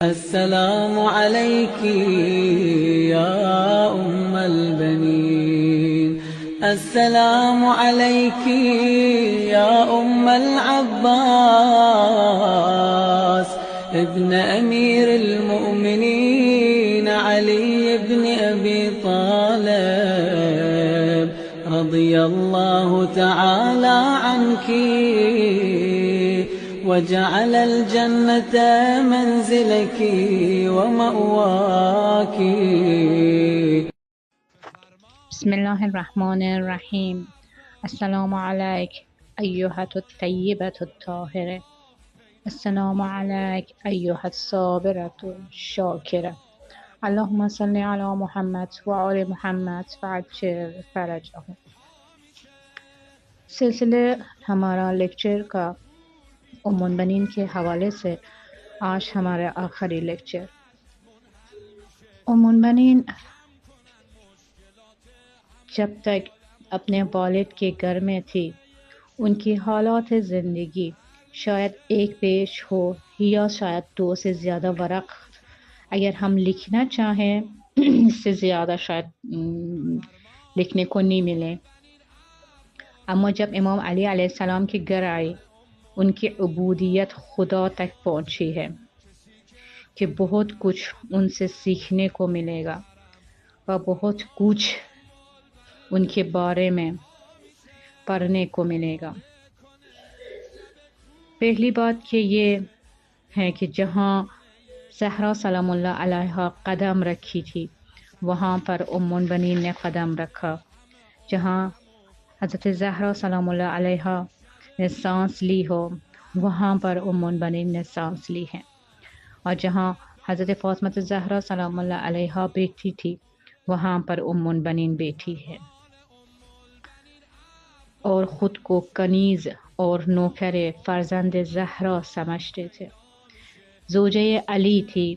السلام عليك يا أم البنين، السلام عليك يا أم العباس ابن أمير المؤمنين علي بن أبي طالب رضي الله تعالى عنك وجعل الجنة منزلك ومأواك. بسم الله الرحمن الرحیم. السلام علیک ایها الطیبة الطاهره، السلام علیک ایها الصابرة الشاکره، اللهم صل علی محمد و آل محمد وعجل فرجهم. سلسلے ہمارا لیکچر کا ام البنین کے حوالے سے آج ہمارا آخری لیکچر. ام البنین جب تک اپنے والد کے گھر میں تھی ان کی حالات زندگی شاید ایک پیج ہو یا شاید دو سے زیادہ ورق اگر ہم لکھنا چاہیں اس سے زیادہ شاید لکھنے کو نہیں ملے. اما جب امام علی علیہ السلام کے گھر آئے ان کی عبودیت خدا تک پہنچی ہے کہ بہت کچھ ان سے سیکھنے کو ملے گا و بہت کچھ ان کے بارے میں پڑھنے کو ملے گا. پہلی بات کہ یہ ہے کہ جہاں زہرا سلام اللہ علیہا قدم رکھی تھی وہاں پر ام البنین نے قدم رکھا. جہاں حضرت زہرا سلام اللہ علیہا نے سانس لی ہو وہاں پر ام البنین نے سانس لی ہے. اور جہاں حضرت فاطمہ زہرا سلام اللہ علیہا بیٹھی تھی وہاں پر ام البنین بیٹھی ہے اور خود کو کنیز اور نوکر فرزند زہرا سمجھتے تھے. زوجہ علی تھی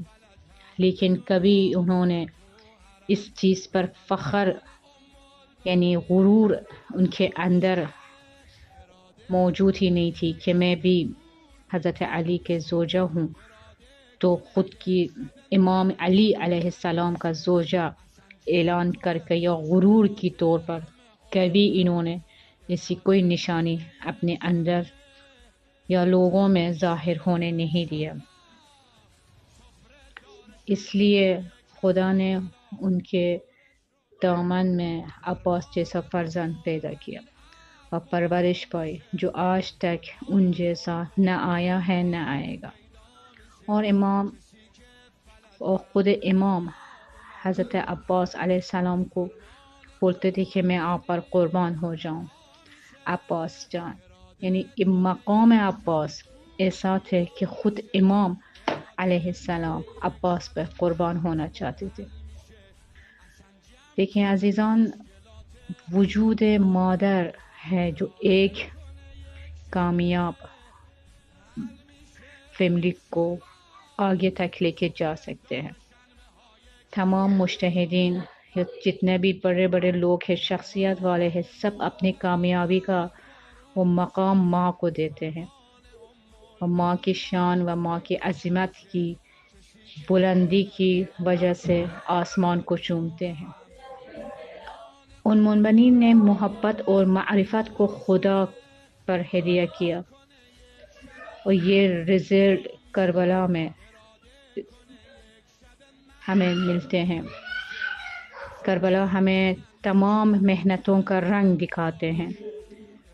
لیکن کبھی انہوں نے اس چیز پر فخر یعنی غرور ان کے اندر موجود ہی نہیں تھی کہ میں بھی حضرت علی کے زوجہ ہوں تو خود کی امام علی علیہ السلام کا زوجہ اعلان کر کے یا غرور کی طور پر کبھی انہوں نے ایسی کوئی نشانی اپنے اندر یا لوگوں میں ظاہر ہونے نہیں دیا. اس لیے خدا نے ان کے دامن میں عباس جیسا فرزند پیدا کیا اور پرورش پائی جو آج تک ان جیسا نہ آیا ہے نہ آئے گا. اور خود امام حضرت عباس علیہ السلام کو بولتے تھے کہ میں آپ پر قربان ہو جاؤں. عباس جان یعنی مقام عباس ایسا تھے کہ خود امام علیہ السلام عباس پر قربان ہونا چاہتے تھے. دیکھیں عزیزان، وجود مادر ہے جو ایک کامیاب فیملی کو آگے تک لے کے جا سکتے ہیں. تمام مجتہدین یا جتنے بھی بڑے بڑے لوگ ہیں شخصیت والے ہیں سب اپنی کامیابی کا وہ مقام ماں کو دیتے ہیں اور ماں کی شان و ماں کی عظمت کی بلندی کی وجہ سے آسمان کو چومتے ہیں. ام البنین نے محبت اور معرفت کو خدا پر ہدیہ کیا اور یہ رزلٹ کربلا میں ہمیں ملتے ہیں. کربلا ہمیں تمام محنتوں کا رنگ دکھاتے ہیں.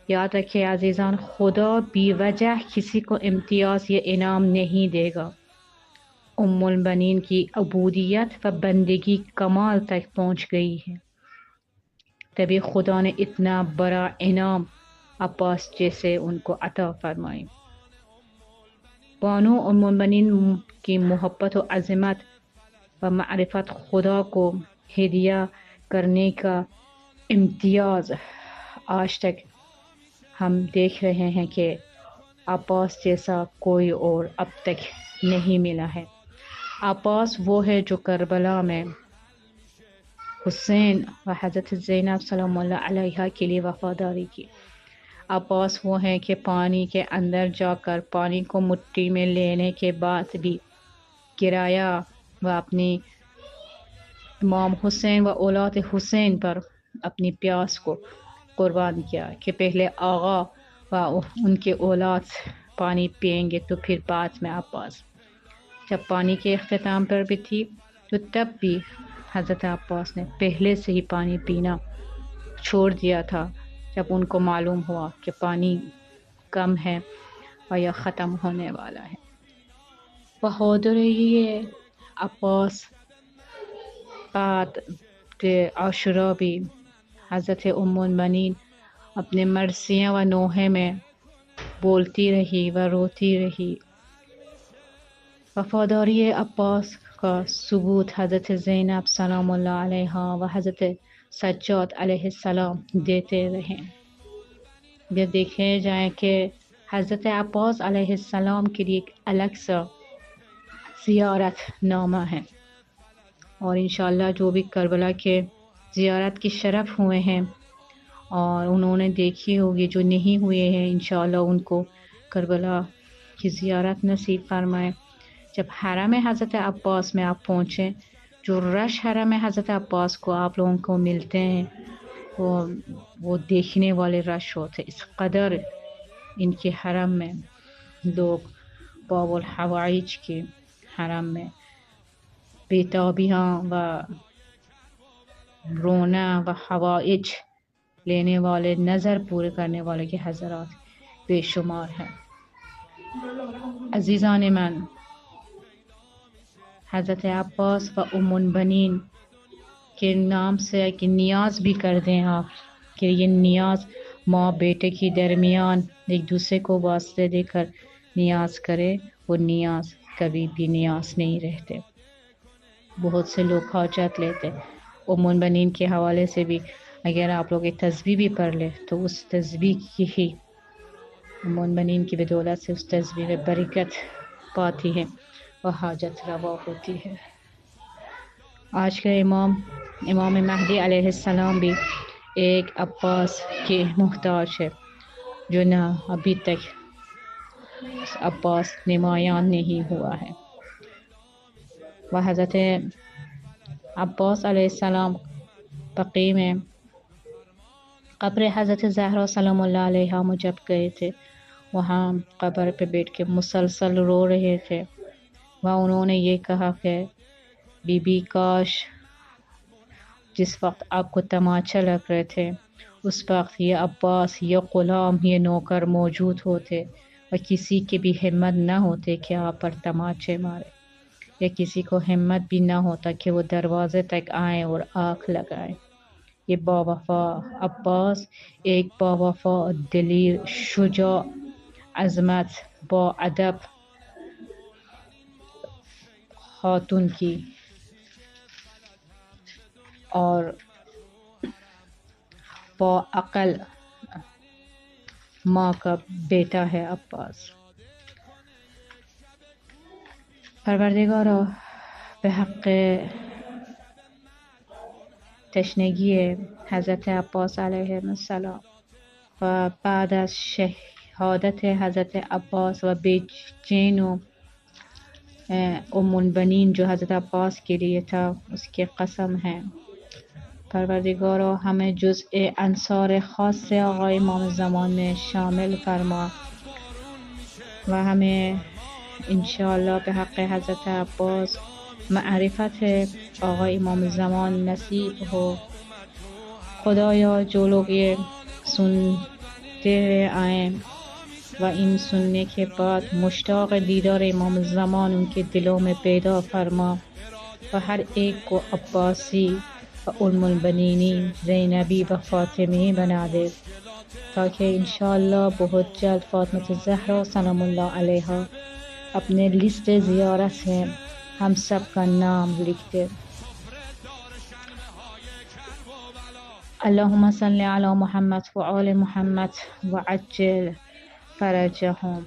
یاد رکھیں عزیزان، خدا بی وجہ کسی کو امتیاز یا انعام نہیں دے گا. ام البنین کی عبودیت و بندگی کمال تک پہنچ گئی ہے تبھی خدا نے اتنا بڑا انعام عباس جیسے ان کو عطا فرمائی. بانو ام البنین کی محبت و عظمت و معرفت خدا کو ہدیہ کرنے کا امتیاز آج تک ہم دیکھ رہے ہیں کہ عباس جیسا کوئی اور اب تک نہیں ملا ہے. عباس وہ ہے جو کربلا میں حسین و حضرت زینب سلام اللہ علیہا کے لیے وفاداری کی. عباس وہ ہیں کہ پانی کے اندر جا کر پانی کو مٹھی میں لینے کے بعد بھی گرایا و اپنی امام حسین و اولاد حسین پر اپنی پیاس کو قربان کیا کہ پہلے آغا و ان کے اولاد پانی پئیں گے تو پھر بعد میں عباس. جب پانی کے اختتام پر بھی تھی تو تب بھی حضرت عباس نے پہلے سے ہی پانی پینا چھوڑ دیا تھا جب ان کو معلوم ہوا کہ پانی کم ہے اور یا ختم ہونے والا ہے. بہادری عباس بعد عاشورہ بھی حضرت ام المؤمنین اپنے مرثیہ و نوحے میں بولتی رہی و روتی رہی. وفاداری عباس کا ثبوت حضرت زینب سلام اللہ علیہا و حضرت سجاد علیہ السلام دیتے رہے. یہ دیکھے جائیں کہ حضرت عباس علیہ السلام کے لیے ایک الگ سا زیارت نامہ ہے، اور انشاءاللہ جو بھی کربلا کے زیارت کی شرف ہوئے ہیں اور انہوں نے دیکھی ہوگی، جو نہیں ہوئے ہیں انشاءاللہ ان کو کربلا کی زیارت نصیب فرمائے. جب حرم حضرت عباس میں آپ پہنچیں، جو رش حرم حضرت عباس کو آپ لوگوں کو ملتے ہیں وہ دیکھنے والے رش ہوتے. اس قدر ان کے حرم میں لوگ باب الحوائج کے حرم میں بیتابیاں و رونا و حوائج لینے والے، نظر پورے کرنے والے کے حضرات بے شمار ہیں. عزیزان من، حضرت عباس و ام المؤمنین کے نام سے ایک نیاز بھی کر دیں آپ کہ یہ نیاز ماں بیٹے کے درمیان ایک دوسرے کو واسطے دے کر نیاز کرے، وہ نیاز کبھی بھی نیاز نہیں رہتے. بہت سے لوگ حاجت لیتے. ام المؤمنین کے حوالے سے بھی اگر آپ لوگ ایک تسبیح بھی پڑھ لیں تو اس تسبیح کی ہی ام المؤمنین کی بدولت سے اس تسبیح میں برکت پاتی ہے اور حاجت روا ہوتی ہے. آج کا امام مہدی علیہ السلام بھی ایک عباس کے محتاج ہے، جو نہ ابھی تک عباس نمایاں نہیں ہوا ہے. وہ حضرت عباس علیہ السلام بقیع میں قبر حضرت زہرا سلام اللہ علیہا میں جب گئے تھے، وہاں قبر پہ بیٹھ کے مسلسل رو رہے تھے. وہاں انہوں نے یہ کہا کہ بی بی کاش جس وقت آپ کو تماچا لگ رہے تھے اس وقت یہ عباس، یہ غلام، یہ نوکر موجود ہوتے اور کسی کی بھی ہمت نہ ہوتے کہ آپ پر تماچے مارے، یا کسی کو ہمت بھی نہ ہوتا کہ وہ دروازے تک آئیں اور آنکھ لگائیں. یہ باوفا عباس ایک باوفا، دلیر، شجاع، عظمت، با ادب خاتون کی اور با عقل ماں کا بیٹا ہے عباس. پروردگارا به حق تشنگی حضرت عباس علیه السلام و بعد از شهادت حضرت عباس و بیچین و ام المؤمنین جو حضرت عباس کے لیے تھا، اس کی قسم ہے پروردگارا ہمیں جزء انصار خاص آقا امام زمان میں شامل فرما و ہمیں انشاءاللہ به حق حضرت عباس معرفت آقا امام زمان نصیب ہو. خدایا جو لوگ یہ سنتے آئیں و ان سننے کے بعد مشتاق دیدار امام زمان ان کے دلوں میں پیدا فرما و ہر ایک کو عباسی و ام المؤمنینی، زینبی و فاطمی بنا دے، تاکہ انشاءاللہ بہت جلد فاطمہ زہرا سلام اللہ علیہا اپنے لسٹ زیارت میں ہم سب کا نام لکھ دے. اللہم صلی علی محمد و آل محمد وعجل فرجہم.